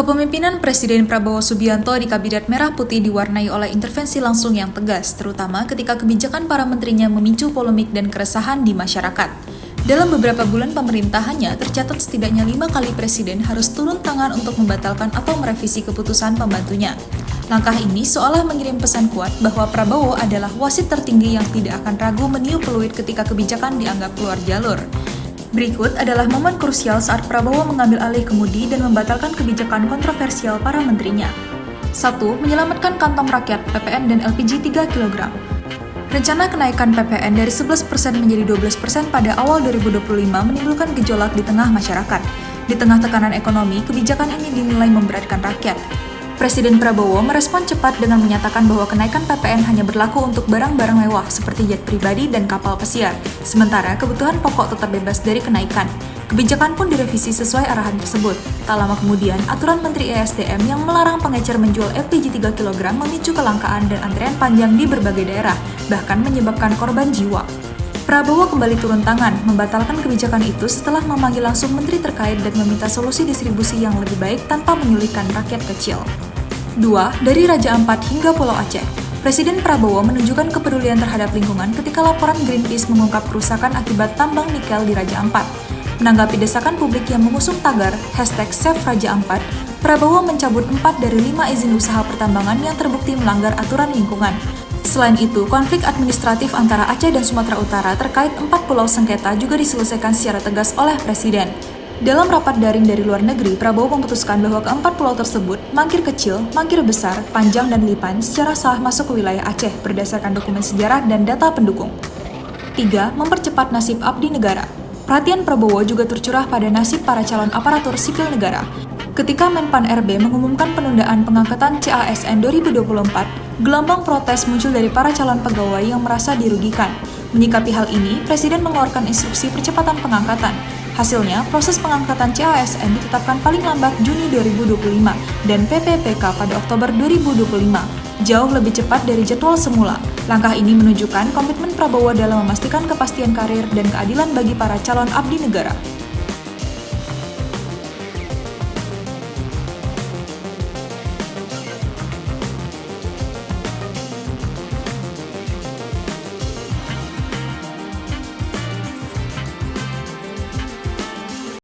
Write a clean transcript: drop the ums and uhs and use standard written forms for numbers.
Kepemimpinan Presiden Prabowo Subianto di Kabinet Merah Putih diwarnai oleh intervensi langsung yang tegas, terutama ketika kebijakan para menterinya memicu polemik dan keresahan di masyarakat. Dalam beberapa bulan pemerintahannya, tercatat setidaknya 5 kali Presiden harus turun tangan untuk membatalkan atau merevisi keputusan pembantunya. Langkah ini seolah mengirim pesan kuat bahwa Prabowo adalah wasit tertinggi yang tidak akan ragu meniup peluit ketika kebijakan dianggap keluar jalur. Berikut adalah momen krusial saat Prabowo mengambil alih kemudi dan membatalkan kebijakan kontroversial para menterinya. 1. Menyelamatkan kantong rakyat PPN dan LPG 3 kg. Rencana kenaikan PPN dari 11% menjadi 12% pada awal 2025 menimbulkan gejolak di tengah masyarakat. Di tengah tekanan ekonomi, kebijakan ini dinilai memberatkan rakyat. Presiden Prabowo merespon cepat dengan menyatakan bahwa kenaikan PPN hanya berlaku untuk barang-barang mewah seperti jet pribadi dan kapal pesiar, sementara kebutuhan pokok tetap bebas dari kenaikan. Kebijakan pun direvisi sesuai arahan tersebut. Tak lama kemudian, aturan Menteri ESDM yang melarang pengecer menjual LPG 3 kg memicu kelangkaan dan antrean panjang di berbagai daerah, bahkan menyebabkan korban jiwa. Prabowo kembali turun tangan, membatalkan kebijakan itu setelah memanggil langsung menteri terkait dan meminta solusi distribusi yang lebih baik tanpa menyulitkan rakyat kecil. 2. Dari Raja Ampat hingga Pulau Aceh. Presiden Prabowo menunjukkan kepedulian terhadap lingkungan ketika laporan Greenpeace mengungkap kerusakan akibat tambang nikel di Raja Ampat. Menanggapi desakan publik yang mengusung tagar #SaveRajaAmpat, Prabowo mencabut 4 dari 5 izin usaha pertambangan yang terbukti melanggar aturan lingkungan. Selain itu, konflik administratif antara Aceh dan Sumatera Utara terkait 4 pulau sengketa juga diselesaikan secara tegas oleh Presiden. Dalam rapat daring dari luar negeri, Prabowo memutuskan bahwa keempat pulau tersebut, Mangkir Kecil, Mangkir Besar, Panjang, dan Lipan, secara sah masuk ke wilayah Aceh berdasarkan dokumen sejarah dan data pendukung. 3. Mempercepat nasib abdi negara. Perhatian Prabowo juga tercurah pada nasib para calon aparatur sipil negara. Ketika Menpan RB mengumumkan penundaan pengangkatan CASN 2024, gelombang protes muncul dari para calon pegawai yang merasa dirugikan. Menyikapi hal ini, Presiden mengeluarkan instruksi percepatan pengangkatan. Hasilnya, proses pengangkatan CASN ditetapkan paling lambat Juni 2025 dan PPPK pada Oktober 2025, jauh lebih cepat dari jadwal semula. Langkah ini menunjukkan komitmen Prabowo dalam memastikan kepastian karir dan keadilan bagi para calon abdi negara.